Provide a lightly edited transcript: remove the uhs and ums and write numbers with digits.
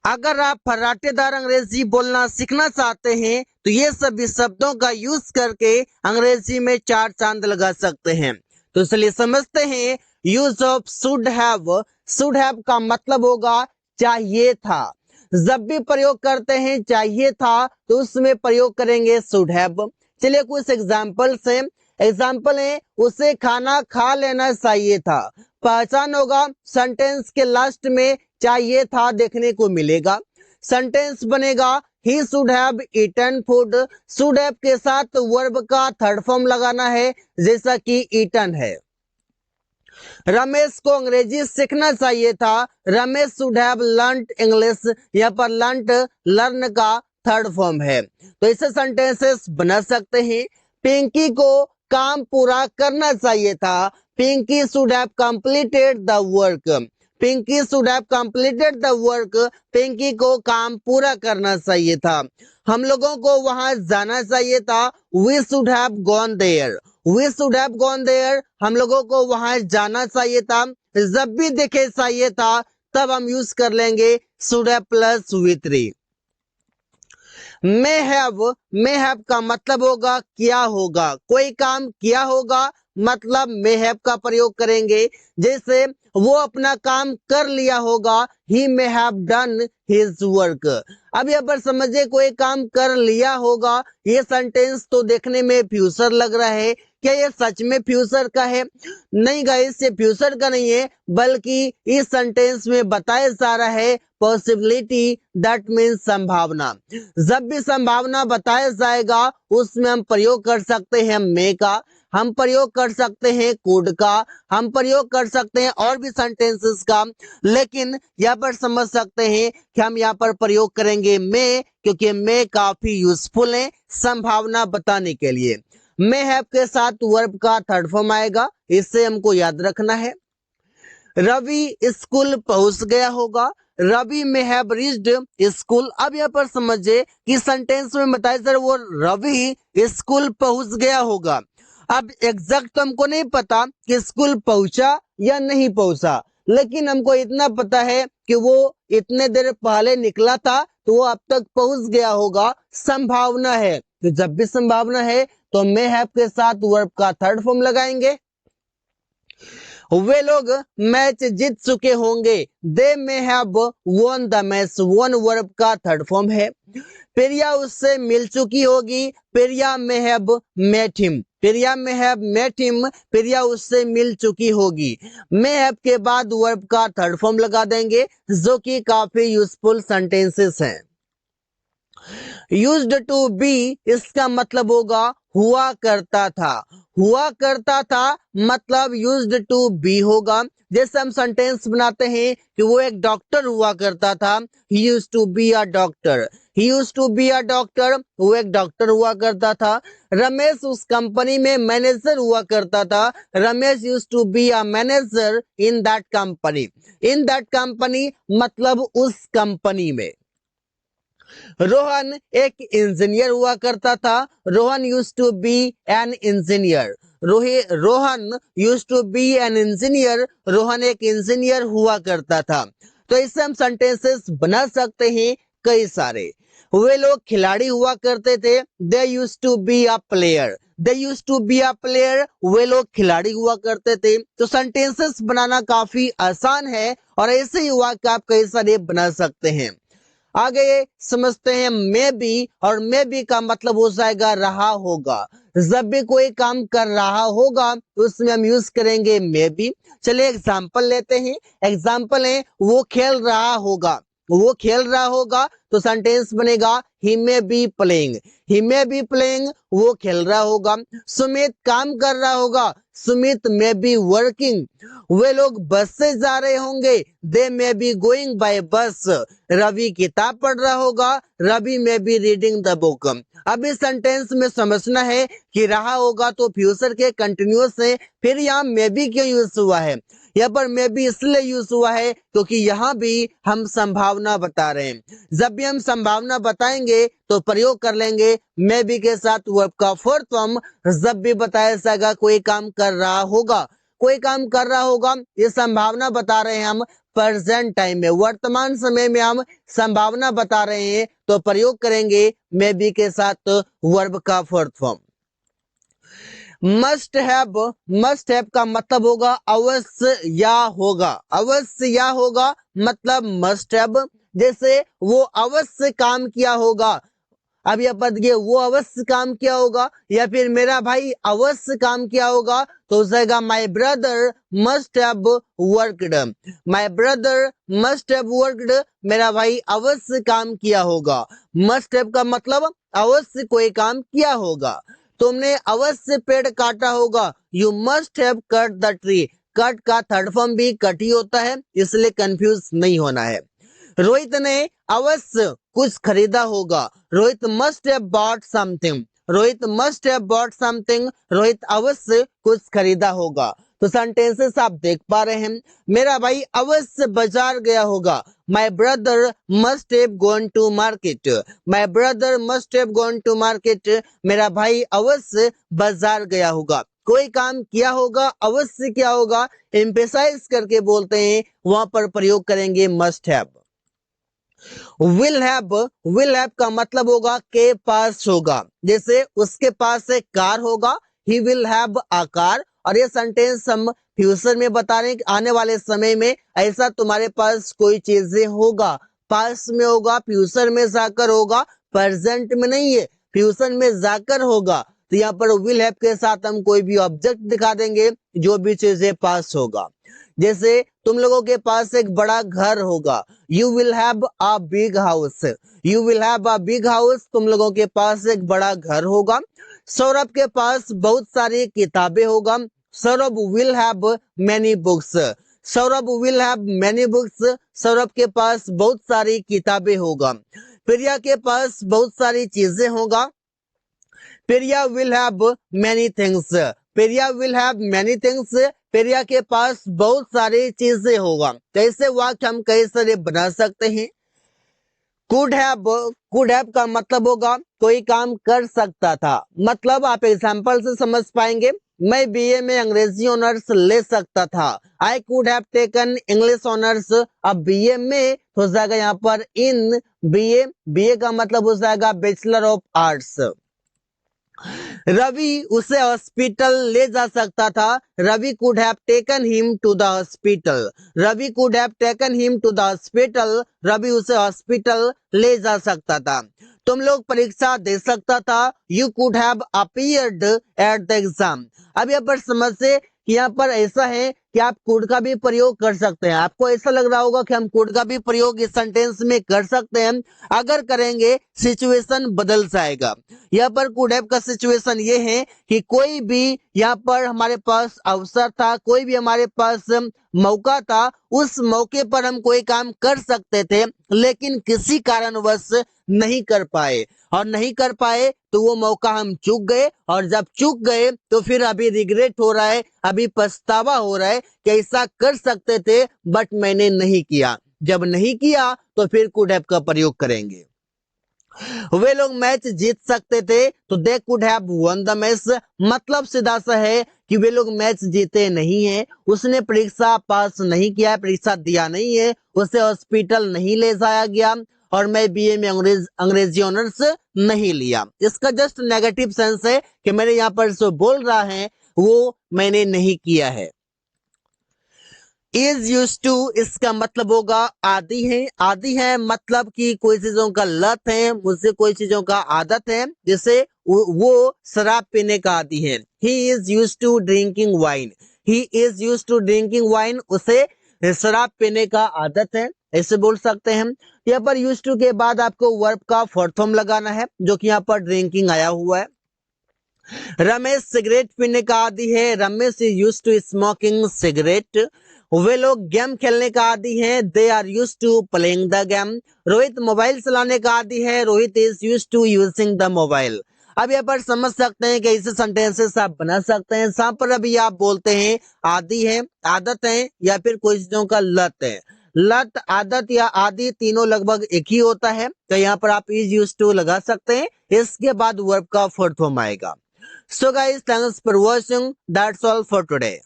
अगर आप फर्राटेदार अंग्रेजी बोलना सीखना चाहते हैं तो ये सभी शब्दों का यूज करके अंग्रेजी में चार चांद लगा सकते हैं। तो इसलिए समझते हैं यूज ऑफ शुड हैव का मतलब होगा चाहिए था। जब भी प्रयोग करते हैं चाहिए था तो उसमें प्रयोग करेंगे शुड हैव। चलिए कुछ एग्जाम्पल है उसे खाना खा लेना चाहिए था। पहचान होगा सेंटेंस के लास्ट में चाहिए था देखने को मिलेगा। सेंटेंस बनेगा he should have eaten food. Should have के साथ वर्ब का थर्ड फॉर्म लगाना है जैसा कि ईटन है। रमेश को अंग्रेजी सीखना चाहिए था। Ramesh should have learned English. यहाँ पर लर्न का थर्ड फॉर्म है तो इसे सेंटेंसेस बना सकते हैं। पिंकी को काम पूरा करना चाहिए था। Pinky should have completed the work. Pinky should have completed the work. Pinky को काम पूरा करना चाहिए था। हम लोगों को वहां जाना चाहिए था। We should have gone there. We should have gone there. हम लोगों को वहां जाना चाहिए था। जब भी देखे चाहिए था तब हम यूज कर लेंगे should have plus we three. May have का मतलब होगा क्या होगा। कोई काम किया होगा मतलब मे हैव का प्रयोग करेंगे। जैसे वो अपना काम कर लिया होगा he may have done his work. अब यहाँ पर समझिए कोई काम कर लिया होगा। ये सेंटेंस तो देखने में फ्यूचर लग रहा है। क्या ये सच में फ्यूचर का है? नहीं गाइस, ये फ्यूचर का नहीं है बल्कि इस सेंटेंस में बताया जा रहा है पॉसिबिलिटी। दैट मीन्स संभावना। जब भी संभावना बताया जाएगा उसमें हम प्रयोग कर सकते हैं मे का, हम प्रयोग कर सकते हैं कुड का, हम प्रयोग कर सकते हैं और भी सेंटेंसेस का। लेकिन यहाँ पर समझ सकते हैं कि हम यहाँ पर प्रयोग करेंगे मे क्योंकि मे काफी यूजफुल है संभावना बताने के लिए। मे हैव के साथ वर्ब का थर्ड फॉर्म आएगा, इससे हमको याद रखना है। रवि स्कूल पहुंच गया होगा। रवि में हैव रीच्ड स्कूल। अब यहाँ पर समझिए कि सेंटेंस में बताया सर वो रवि स्कूल पहुंच गया होगा। अब एग्जैक्ट तो हमको नहीं पता कि स्कूल पहुंचा या नहीं पहुंचा, लेकिन हमको इतना पता है कि वो इतने देर पहले निकला था तो वो अब तक पहुंच गया होगा। संभावना है तो जब भी संभावना है तो मे हैव के साथ वर्ब का थर्ड फॉर्म लगाएंगे। वे लोग मैच जीत चुके होंगे। They may have won the match. Won verb का थर्ड फॉर्म है। प्रिया उससे मिल चुकी होगी। Priya may have met him. Priya may have met him. Priya उससे मिल चुकी होगी। मे हैव के बाद वर्ब का थर्ड फॉर्म लगा देंगे जो कि काफी यूजफुल सेंटेंसेस हैं। यूज्ड टू बी इसका मतलब होगा हुआ करता था। हुआ करता था मतलब यूज्ड टू बी होगा। जैसे हम सेंटेंस बनाते हैं कि वो एक डॉक्टर हुआ करता था। He used to be a doctor. He used to be a doctor. वो एक डॉक्टर हुआ करता था। रमेश उस कंपनी में मैनेजर हुआ करता था। Ramesh used to be a manager in that company. In that company मतलब उस कंपनी में। रोहन एक इंजीनियर हुआ करता था। Rohan used to be an engineer. Rohan used to be an engineer. Rohan एक इंजीनियर हुआ करता था। तो इससे हम सेंटेंसेस बना सकते हैं कई सारे। वे लोग खिलाड़ी हुआ करते थे। They used to be a player. They used to be a player. वे लोग खिलाड़ी हुआ करते थे। तो सेंटेंसेस बनाना काफी आसान है और ऐसे ही वाक्य आप कई सारे बना सकते हैं। आगे समझते हैं मे बी। और मे बी का मतलब हो जाएगा रहा होगा। जब भी कोई काम कर रहा होगा तो उसमें हम यूज करेंगे मे बी। चलिए एग्जाम्पल लेते हैं। एग्जाम्पल है वो खेल रहा होगा। वो खेल रहा होगा तो सेंटेंस बनेगा he may be playing. He may be playing वो खेल रहा होगा। सुमित काम कर रहा होगा। Sumit may be working. वे लोग बस से जा रहे होंगे। They may be going by bus. Ravi किताब पढ़ रहा होगा। Ravi may be reading the book. अब इस सेंटेंस में समझना है कि रहा होगा तो फ्यूचर के कंटिन्यूअस है। फिर यहाँ मे बी क्यों यूज हुआ है? यहाँ पर मे बी इसलिए यूज हुआ है क्योंकि यहाँ भी हम संभावना बता रहे हैं। जब भी हम संभावना बताएंगे तो प्रयोग कर लेंगे मे बी के साथ वर्ब का फोर्थ फॉर्म। जब भी बताया जाएगा कोई काम कर रहा होगा, कोई काम कर रहा होगा, ये संभावना बता रहे हैं हम प्रेजेंट टाइम में, वर्तमान समय में हम संभावना बता रहे हैं, तो प्रयोग करेंगे मे बी के साथ वर्ब का फोर्थ फॉर्म। मस्ट हैव का मतलब होगा अवश्य या होगा, अवश्य या होगा मतलब मस्ट हैव, जैसे वो अवश्य काम किया होगा। अब यह पद ये वो अवश्य काम किया होगा, या फिर मेरा भाई अवश्य काम किया होगा, तो हो जाएगा माई brother must have worked, my brother must have worked, मेरा भाई अवश्य काम किया होगा। मस्ट हैव का मतलब अवश्य कोई काम किया होगा। तुमने अवश्य पेड़ काटा होगा, you must have cut the tree, cut का थर्ड फॉर्म भी कट ही होता है, इसलिए कंफ्यूज नहीं होना है। रोहित ने अवश्य कुछ खरीदा होगा, Rohit must have bought something, Rohit must have bought something, Rohit अवश्य कुछ खरीदा होगा। तो सेंटेंसेस आप देख पा रहे हैं, मेरा भाई अवश्य बाजार गया होगा, my brother must have gone to market, my brother must have gone to market, मेरा भाई अवश्य बाजार गया होगा। कोई काम किया होगा, अवश्य किया होगा, एम्फेसाइज करके बोलते हैं, वहां पर प्रयोग करेंगे मस्ट हैव। विल हैव का मतलब होगा के पास होगा, जैसे उसके पास एक कार होगा, he will have a car, और ये सेंटेंस हम फ्यूचर में बता रहे हैं कि आने वाले समय में ऐसा तुम्हारे पास कोई चीजें होगा, पास में होगा, फ्यूचर में जाकर होगा, प्रेजेंट में नहीं है, फ्यूचर में जाकर होगा। तो यहाँ पर विल हैव के साथ हम कोई भी ऑब्जेक्ट दिखा देंगे जो भी चीजें पास होगा। जैसे तुम लोगों के पास एक बड़ा घर होगा, you will have a big house, you will have a big house, तुम लोगों के पास एक बड़ा घर होगा। सौरभ के पास बहुत सारी किताबें होगा, Saurabh will have many books, Saurabh will have many books, Saurabh के पास बहुत सारी किताबें होगा। प्रिया के पास बहुत सारी चीजें होगा, Priya will have many things, Priya will have many things, Priya के पास बहुत सारी चीजें होगा। कैसे वाक्य हम कई सारे बना सकते हैं। कुड हैव का मतलब होगा कोई काम कर सकता था, मतलब आप एग्जांपल से समझ पाएंगे। मैं बीए में अंग्रेजी ऑनर्स ले सकता था, I could have taken English honours. अब बीए में हो जाएगा यहाँ पर इन बीए, बीए का मतलब हो जाएगा बैचलर ऑफ आर्ट्स। रवि उसे हॉस्पिटल ले जा सकता था, Ravi could have taken him to the hospital, Ravi could have taken him to the hospital, Ravi उसे हॉस्पिटल ले जा सकता था। तुम लोग परीक्षा दे सकता था, you could have appeared at the exam. अब यहाँ पर समझ से कि यहाँ पर ऐसा है कि आप कुड का भी प्रयोग कर सकते हैं। आपको ऐसा लग रहा होगा कि हम कुड का भी प्रयोग इस सेंटेंस में कर सकते हैं, अगर करेंगे सिचुएशन बदल जाएगा। यहाँ पर कुड हैव का सिचुएशन ये है कि कोई भी यहाँ पर हमारे पास अवसर था, कोई भी हमारे पास मौका था, उस मौके पर हम कोई काम कर सकते थे, लेकिन किसी कारणवश नहीं कर पाए, और नहीं कर पाए तो वो मौका हम चूक गए, और जब चूक गए तो फिर अभी रिग्रेट हो रहा है, अभी पछतावा हो रहा है कि ऐसा कर सकते थे बट मैंने नहीं किया। जब नहीं किया तो फिर कुड हैव का प्रयोग करेंगे। वे लोग मैच जीत सकते थे, तो they could have one the match, मतलब सीधा सा है कि वे लोग मैच जीते नहीं है, उसने परीक्षा पास नहीं किया, परीक्षा दिया नहीं है, उसे हॉस्पिटल नहीं ले जाया गया, और मैं बीए में अंग्रेजी ऑनर्स नहीं लिया। इसका जस्ट नेगेटिव सेंस है कि मेरे यहाँ पर जो बोल रहा है वो मैंने नहीं किया है। इज यूज टू, इसका मतलब होगा आदि है, आदि है मतलब कि कोई चीजों का लत है, मुझसे कोई चीजों का आदत है, जैसे वो शराब पीने का आदि है। He is use to drinking wine, he is use to drinking wine, उसे शराब पीने का आदत है, ऐसे बोल सकते हैं। यहाँ पर यूज टू के बाद आपको वर्ब का फोर्थ फॉर्म लगाना है, जो कि यहाँ पर ड्रिंकिंग आया हुआ है। रमेश सिगरेट पीने का आदि है, Ramesh is use to smoking cigarette. वे लोग गेम खेलने का आदि हैं, they are use to playing the game. Rohit mobile चलाने का आदि है, Rohit is use to using the mobile. अब यहाँ पर समझ सकते हैं कि ऐसे सेंटेंसेस आप बना सकते हैं जहां पर अभी आप बोलते हैं आदि है, आदत है, या फिर कोई चीजों का लत है। लत, आदत या आदि तीनों लगभग एक ही होता है, तो यहाँ पर आप इज यूज टू लगा सकते हैं, इसके बाद वर्ब का फोर्थ फॉर्म आएगा। So guys, thanks for watching. That's all for today.